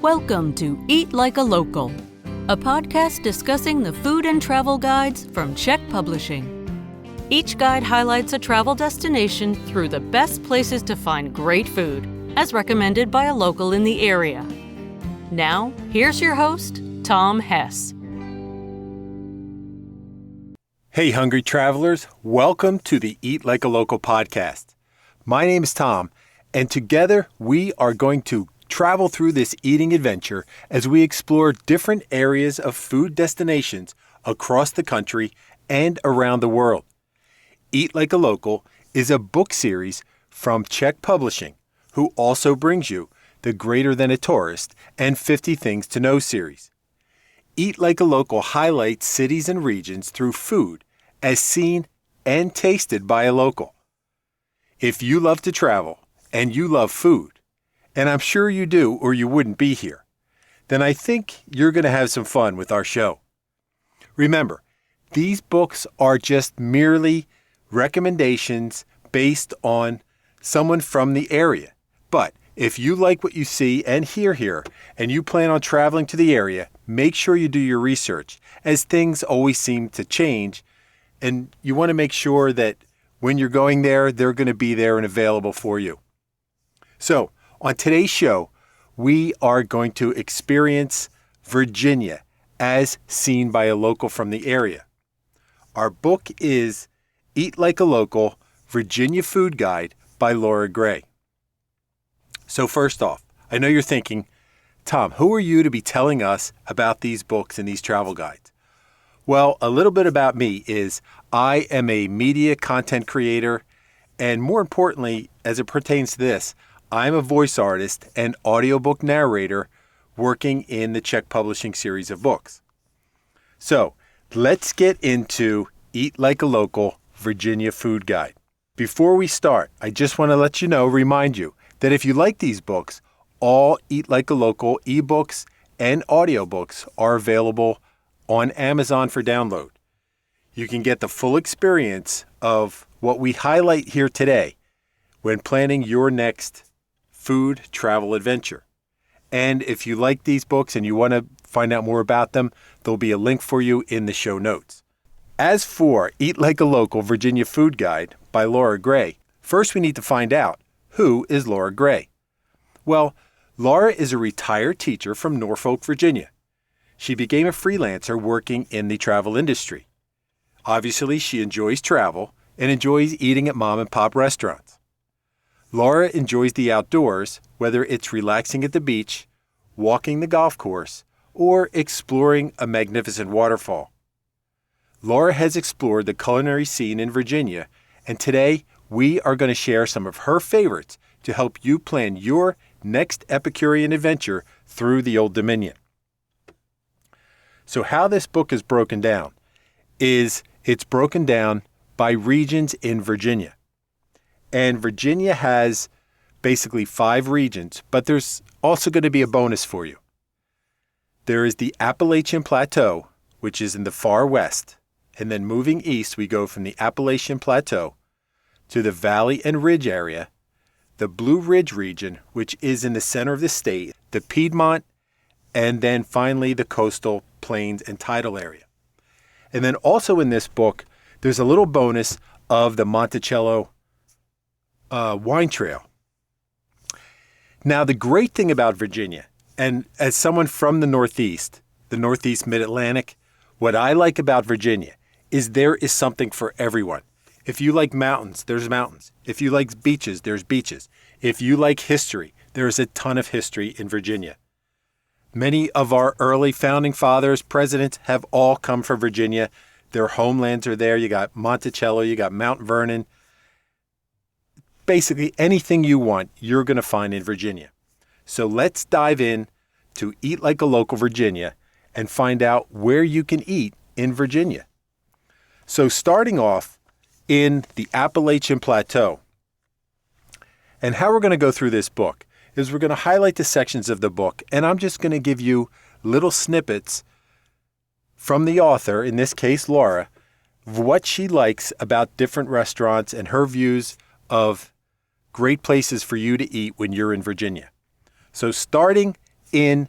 Welcome to Eat Like a Local, a podcast discussing the food and travel guides from CZYK Publishing. Each guide highlights a travel destination through the best places to find great food, as recommended by a local in the area. Now, here's your host, Tom Hess. Hey, hungry travelers, welcome to the Eat Like a Local podcast. My name is Tom, and together we are going to travel through this eating adventure as we explore different areas of food destinations across the country and around the world. Eat Like a Local is a book series from CZYK Publishing, who also brings you the Greater Than a Tourist and 50 Things to Know series. Eat Like a Local highlights cities and regions through food as seen and tasted by a local. If you love to travel and you love food, and I'm sure you do or you wouldn't be here, then I think you're going to have some fun with our show. Remember, these books are just merely recommendations based on someone from the area. But if you like what you see and hear here, and you plan on traveling to the area, make sure you do your research, as things always seem to change, and you want to make sure that when you're going there, they're going to be there and available for you. So, on today's show, we are going to experience Virginia as seen by a local from the area. Our book is Eat Like a Local, Virginia Food Guide by Laura Gray. So first off, I know you're thinking, Tom, who are you to be telling us about these books and these travel guides? Well, a little bit about me is I am a media content creator, and more importantly, as it pertains to this, I'm a voice artist and audiobook narrator working in the CZYK Publishing series of books. So, let's get into Eat Like a Local, Virginia Food Guide. Before we start, I just want to remind you that if you like these books, all Eat Like a Local ebooks and audiobooks are available on Amazon for download. You can get the full experience of what we highlight here today when planning your next food travel adventure. And if you like these books and you want to find out more about them, there'll be a link for you in the show notes. As for Eat Like a Local Virginia Food Guide by Laura Gray, first we need to find out, who is Laura Gray? Well, Laura is a retired teacher from Norfolk, Virginia. She became a freelancer working in the travel industry. Obviously, she enjoys travel and enjoys eating at mom and pop restaurants. Laura enjoys the outdoors, whether it's relaxing at the beach, walking the golf course, or exploring a magnificent waterfall. Laura has explored the culinary scene in Virginia, and today we are going to share some of her favorites to help you plan your next Epicurean adventure through the Old Dominion. So how this book is broken down is it's broken down by regions in Virginia. And Virginia has basically 5 regions, but there's also going to be a bonus for you. There is the Appalachian Plateau, which is in the far west, and then moving east, we go from the Appalachian Plateau to the Valley and Ridge area, the Blue Ridge region, which is in the center of the state, the Piedmont, and then finally the coastal plains and tidal area. And then also in this book, there's a little bonus of the Monticello wine trail. Now, the great thing about Virginia, and as someone from the Northeast Mid-Atlantic, what I like about Virginia is there is something for everyone. If you like mountains, there's mountains. If you like beaches, there's beaches. If you like history, there's a ton of history in Virginia. Many of our early founding fathers, presidents, have all come from Virginia. Their homelands are there. You got Monticello, you got Mount Vernon. Basically, anything you want, you're going to find in Virginia. So let's dive in to Eat Like a Local Virginia and find out where you can eat in Virginia. So starting off in the Appalachian Plateau, and how we're going to go through this book is we're going to highlight the sections of the book, and I'm just going to give you little snippets from the author, in this case Laura, of what she likes about different restaurants and her views of great places for you to eat when you're in Virginia. So starting in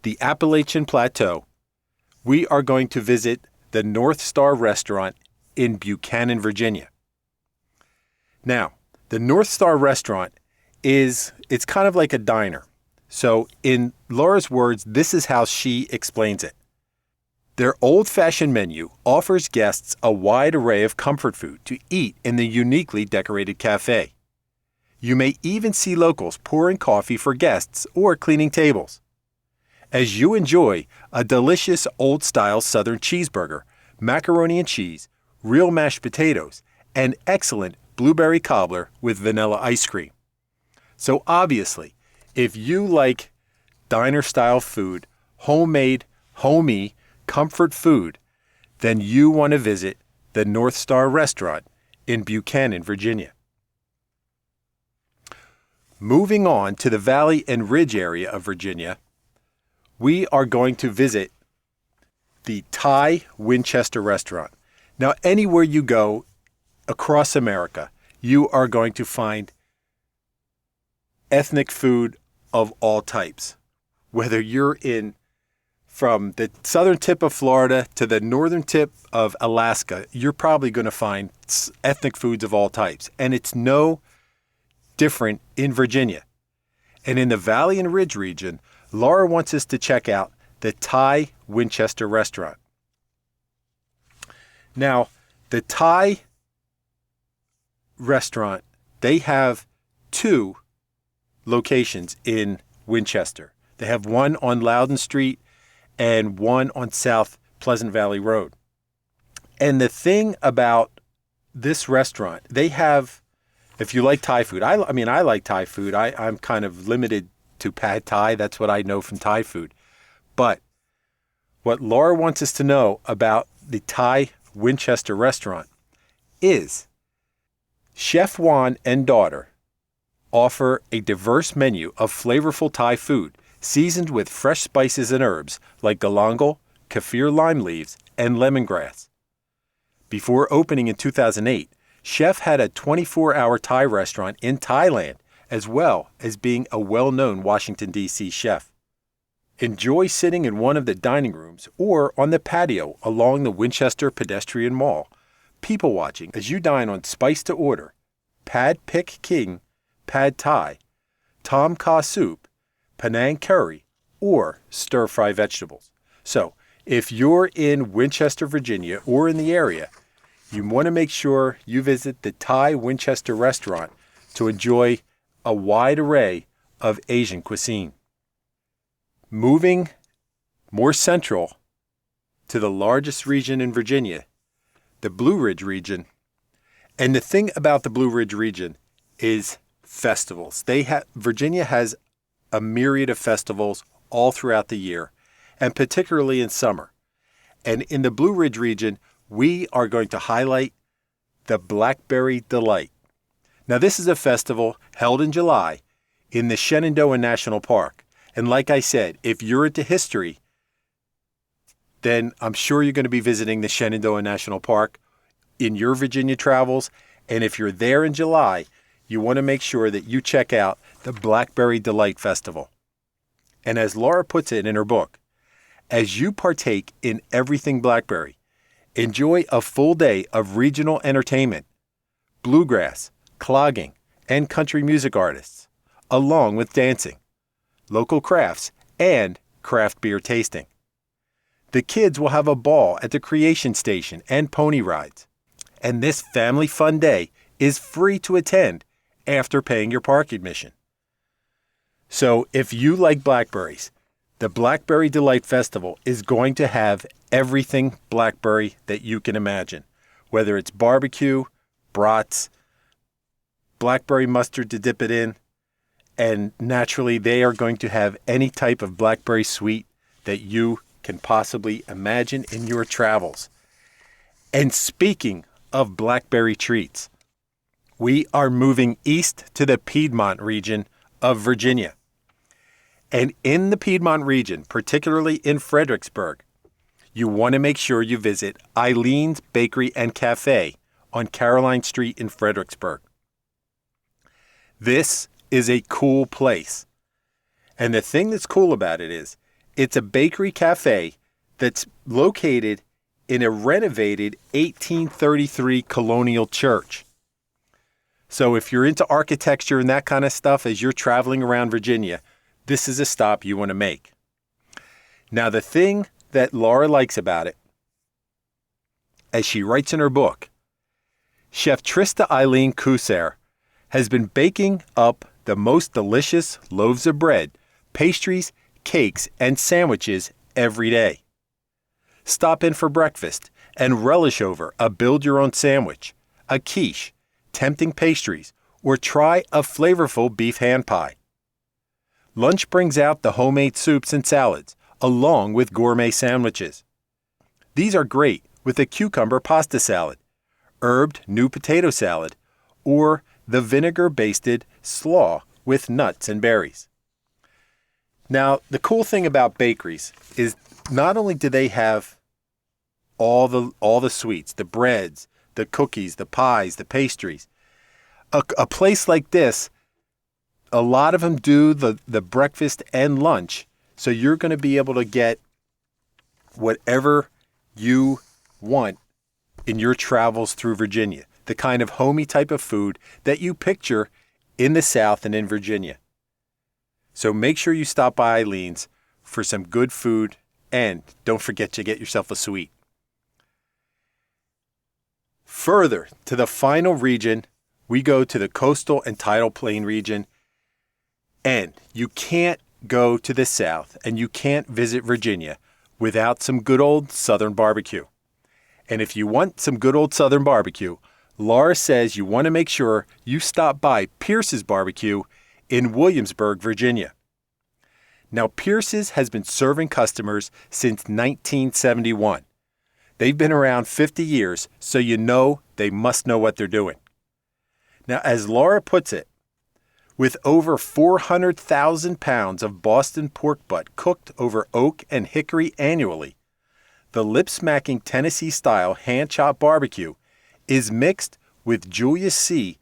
the Appalachian Plateau, we are going to visit the North Star Restaurant in Buchanan, Virginia. Now, the North Star Restaurant it's kind of like a diner. So in Laura's words, this is how she explains it. Their old-fashioned menu offers guests a wide array of comfort food to eat in the uniquely decorated cafe. You may even see locals pouring coffee for guests or cleaning tables. As you enjoy a delicious old-style Southern cheeseburger, macaroni and cheese, real mashed potatoes, and excellent blueberry cobbler with vanilla ice cream. So obviously, if you like diner-style food, homemade, homey, comfort food, then you want to visit the North Star Restaurant in Buchanan, Virginia. Moving on to the Valley and Ridge area of Virginia, we are going to visit the Thai Winchester Restaurant. Now, anywhere you go across America, you are going to find ethnic food of all types. Whether you're from the southern tip of Florida to the northern tip of Alaska, you're probably going to find ethnic foods of all types. And it's no different in Virginia. And in the Valley and Ridge region, Laura wants us to check out the Thai Winchester Restaurant. Now, the Thai restaurant, they have 2 locations in Winchester. They have one on Loudon Street and one on South Pleasant Valley Road. And the thing about this restaurant, they have, if you like Thai food, I like Thai food. I'm kind of limited to pad Thai. That's what I know from Thai food. But what Laura wants us to know about the Thai Winchester Restaurant is Chef Juan and daughter offer a diverse menu of flavorful Thai food seasoned with fresh spices and herbs like galangal, kaffir lime leaves, and lemongrass. Before opening in 2008, Chef had a 24-hour Thai restaurant in Thailand, as well as being a well-known Washington, D.C. chef. Enjoy sitting in one of the dining rooms or on the patio along the Winchester Pedestrian Mall, people watching as you dine on Spice to Order, Pad Pick King, Pad Thai, Tom Kha Soup, Penang Curry, or stir-fry vegetables. So, if you're in Winchester, Virginia, or in the area, you want to make sure you visit the Thai Winchester Restaurant to enjoy a wide array of Asian cuisine. Moving more central to the largest region in Virginia, the Blue Ridge region. And the thing about the Blue Ridge region is festivals. Virginia has a myriad of festivals all throughout the year, and particularly in summer. And in the Blue Ridge region, we are going to highlight the Blackberry Delight. Now, this is a festival held in July in the Shenandoah National Park. And like I said, if you're into history, then I'm sure you're going to be visiting the Shenandoah National Park in your Virginia travels. And if you're there in July, you want to make sure that you check out the Blackberry Delight Festival. And as Laura puts it in her book, as you partake in everything Blackberry, enjoy a full day of regional entertainment, bluegrass, clogging, and country music artists, along with dancing, local crafts, and craft beer tasting. The kids will have a ball at the Creation Station and pony rides. And this family fun day is free to attend after paying your park admission. So if you like blackberries, the Blackberry Delight Festival is going to have everything blackberry that you can imagine, whether it's barbecue, brats, blackberry mustard to dip it in, and naturally they are going to have any type of blackberry sweet that you can possibly imagine in your travels. And speaking of blackberry treats, we are moving east to the Piedmont region of Virginia. And in the Piedmont region, particularly in Fredericksburg, you want to make sure you visit Eileen's Bakery and Cafe on Caroline Street in Fredericksburg. This is a cool place. And the thing that's cool about it is It's a bakery cafe that's located in a renovated 1833 colonial church. So if you're into architecture and that kind of stuff as you're traveling around Virginia, this is a stop you want to make. Now, the thing that Laura likes about it, as she writes in her book, Chef Trista Eileen Kuser has been baking up the most delicious loaves of bread, pastries, cakes, and sandwiches every day. Stop in for breakfast and relish over a build-your-own sandwich, a quiche, tempting pastries, or try a flavorful beef hand pie. Lunch brings out the homemade soups and salads, along with gourmet sandwiches. These are great with a cucumber pasta salad, herbed new potato salad, or the vinegar-basted slaw with nuts and berries. Now, the cool thing about bakeries is not only do they have all the sweets, the breads, the cookies, the pies, the pastries. A place like this, a lot of them do the breakfast and lunch, so you're going to be able to get whatever you want in your travels through Virginia, the kind of homey type of food that you picture in the South and in Virginia. So make sure you stop by Eileen's for some good food, and don't forget to get yourself a sweet. Further to the final region, we go to the coastal and tidal plain region, and you can't go to the South and you can't visit Virginia without some good old Southern barbecue. And if you want some good old Southern barbecue, Laura says you want to make sure you stop by Pierce's Barbecue in Williamsburg, Virginia. Now, Pierce's has been serving customers since 1971. They've been around 50 years, so you know they must know what they're doing. Now, as Laura puts it, with over 400,000 pounds of Boston pork butt cooked over oak and hickory annually, the lip-smacking Tennessee-style hand-chopped barbecue is mixed with Julius C.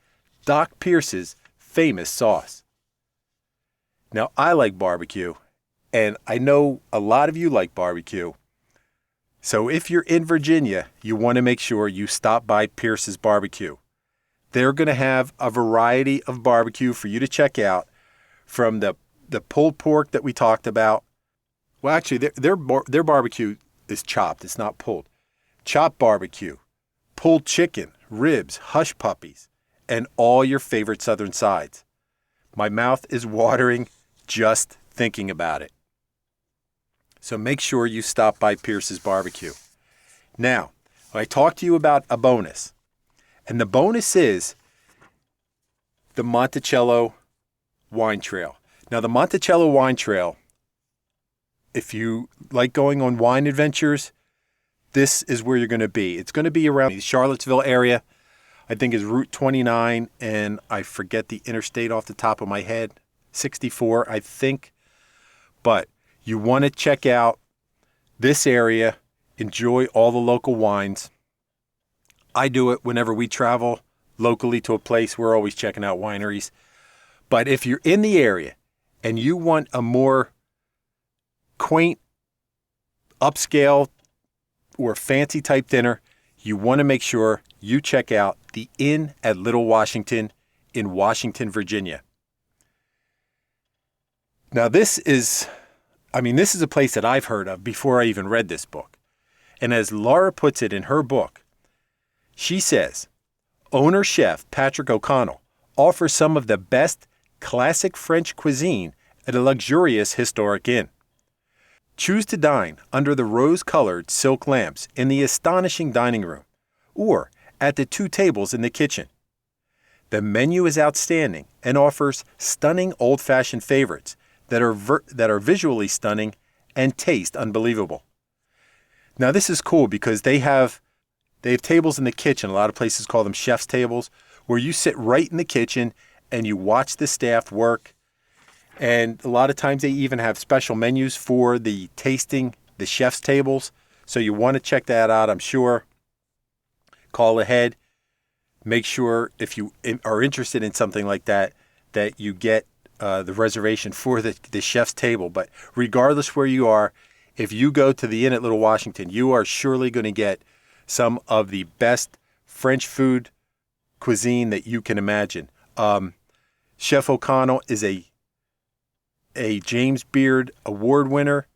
Doc Pierce's famous sauce. Now, I like barbecue, and I know a lot of you like barbecue. So if you're in Virginia, you want to make sure you stop by Pierce's Barbecue. They're going to have a variety of barbecue for you to check out, from the pulled pork that we talked about. Well, actually, their barbecue is chopped. It's not pulled. Chopped barbecue, pulled chicken, ribs, hush puppies, and all your favorite Southern sides. My mouth is watering just thinking about it. So make sure you stop by Pierce's Barbecue. Now, I talked to you about a bonus. And the bonus is the Monticello Wine Trail. Now, the Monticello Wine Trail, if you like going on wine adventures, this is where you're going to be. It's going to be around the Charlottesville area. I think is Route 29, and I forget the interstate off the top of my head. 64, I think. But you want to check out this area, enjoy all the local wines. I do it whenever we travel locally to a place. We're always checking out wineries. But if you're in the area and you want a more quaint, upscale, or fancy type dinner, you want to make sure you check out the Inn at Little Washington in Washington, Virginia. Now, this is a place that I've heard of before I even read this book. And as Laura puts it in her book, she says, owner chef Patrick O'Connell offers some of the best classic French cuisine at a luxurious historic inn. Choose to dine under the rose-colored silk lamps in the astonishing dining room, or at the two tables in the kitchen. The menu is outstanding and offers stunning old-fashioned favorites that are visually stunning and taste unbelievable. Now, this is cool because they have tables in the kitchen. A lot of places call them chef's tables, where you sit right in the kitchen and you watch the staff work. And a lot of times they even have special menus for the tasting, the chef's tables. So you want to check that out, I'm sure. Call ahead. Make sure if you are interested in something like that, that you get the reservation for the chef's table. But regardless where you are, if you go to the Inn at Little Washington, you are surely going to get some of the best French food cuisine that you can imagine. Chef O'Connell is a James Beard Award winner.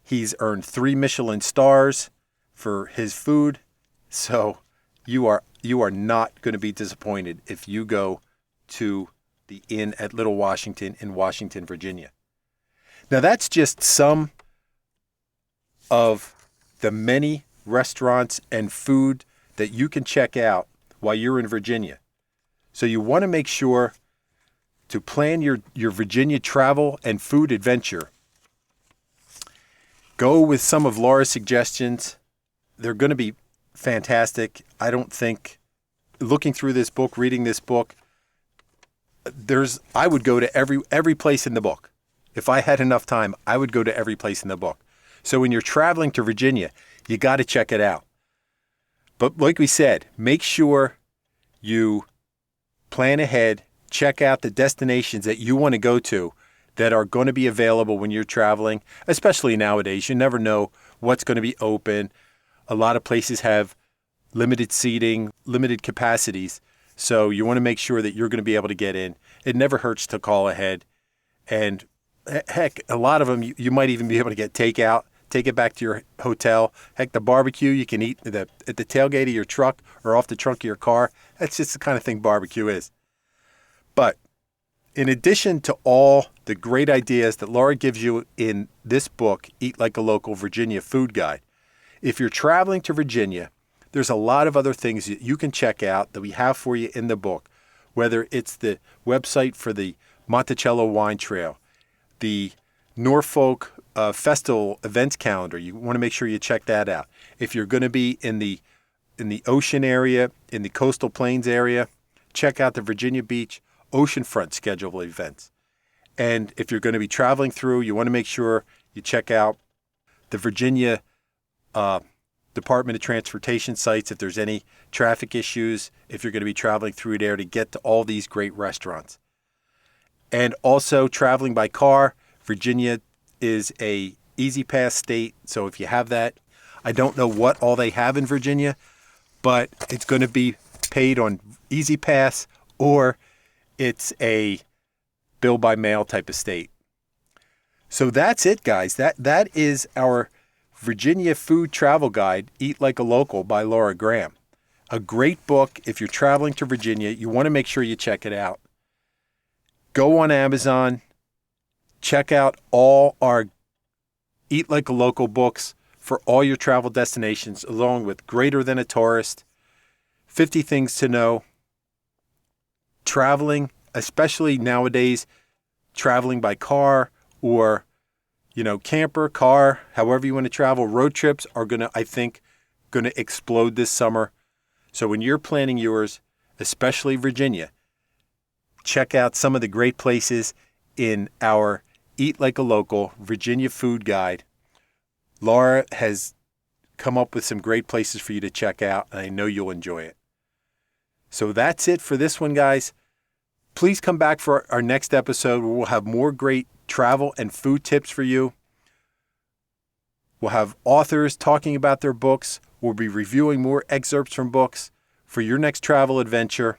He's earned 3 Michelin stars for his food. So you are not going to be disappointed if you go to the Inn at Little Washington in Washington, Virginia. Now that's just some of the many restaurants and food that you can check out while you're in Virginia. So you want to make sure to plan your Virginia travel and food adventure. Go with some of Laura's suggestions. They're going to be fantastic. I don't think, looking through this book, reading this book, I would go to every place in the book. If I had enough time, I would go to every place in the book. So when you're traveling to Virginia, you got to check it out. But like we said, make sure you plan ahead, check out the destinations that you want to go to that are going to be available when you're traveling, especially nowadays. You never know what's going to be open. A lot of places have limited seating, limited capacities. So you want to make sure that you're going to be able to get in. It never hurts to call ahead. And heck, a lot of them, you might even be able to get takeout, take it back to your hotel. Heck, the barbecue, you can eat at the tailgate of your truck or off the trunk of your car. That's just the kind of thing barbecue is. But in addition to all the great ideas that Laura gives you in this book, Eat Like a Local Virginia Food Guide, if you're traveling to Virginia, there's a lot of other things that you can check out that we have for you in the book, whether it's the website for the Monticello Wine Trail, the Norfolk Festival events calendar. You want to make sure you check that out. If you're going to be in the ocean area, in the coastal plains area, check out the Virginia Beach oceanfront schedule of events. And if you're going to be traveling through, you want to make sure you check out the Virginia Department of Transportation sites if there's any traffic issues, if you're going to be traveling through there to get to all these great restaurants. And also traveling by car, Virginia is a Easy Pass state. So if you have that, I don't know what all they have in Virginia, but it's going to be paid on Easy Pass or it's a bill by mail type of state. So that's it, guys. That is our Virginia Food Travel Guide, Eat Like a Local by Laura Graham. A great book. If you're traveling to Virginia, you want to make sure you check it out. Go on Amazon. Check out all our Eat Like a Local books for all your travel destinations, along with Greater Than a Tourist, 50 Things to Know, traveling, especially nowadays, traveling by car or camper, car, however you want to travel. Road trips are I think, going to explode this summer. So when you're planning yours, especially Virginia, check out some of the great places in our Eat Like a Local Virginia Food Guide. Laura has come up with some great places for you to check out, and I know you'll enjoy it. So that's it for this one, guys. Please come back for our next episode where we'll have more great travel and food tips for you. We'll have authors talking about their books. We'll be reviewing more excerpts from books for your next travel adventure.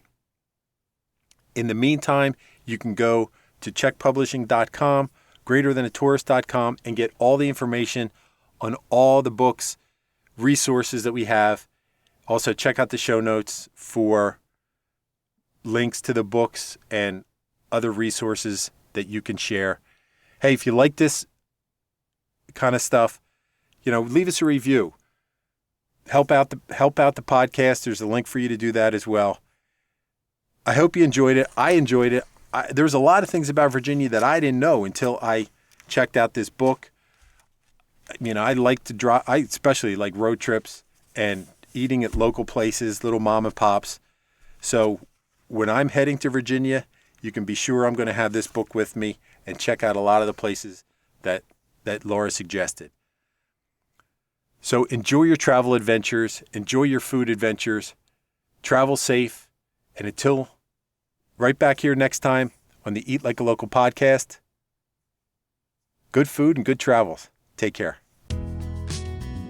In the meantime, you can go to CZYKpublishing.com, greaterthanatourist.com, and get all the information on all the books, resources that we have. Also, check out the show notes for links to the books and other resources that you can share. Hey, if you like this kind of stuff, leave us a review. Help out the podcast. There's a link for you to do that as well. I hope you enjoyed it. I enjoyed it. There's a lot of things about Virginia that I didn't know until I checked out this book. I like to drive. I especially like road trips and eating at local places, little mom and pops. So when I'm heading to Virginia, you can be sure I'm going to have this book with me and check out a lot of the places that Laura suggested. So enjoy your travel adventures, enjoy your food adventures, travel safe, and until right back here next time on the Eat Like a Local podcast. Good food and good travels. Take care.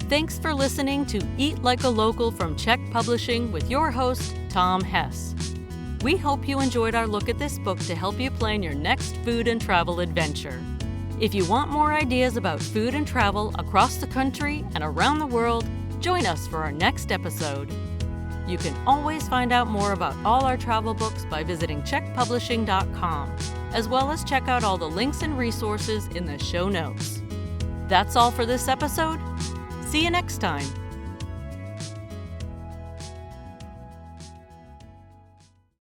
Thanks for listening to Eat Like a Local from CZYK Publishing with your host, Tom Hess. We hope you enjoyed our look at this book to help you plan your next food and travel adventure. If you want more ideas about food and travel across the country and around the world, join us for our next episode. You can always find out more about all our travel books by visiting czykpublishing.com, as well as check out all the links and resources in the show notes. That's all for this episode. See you next time.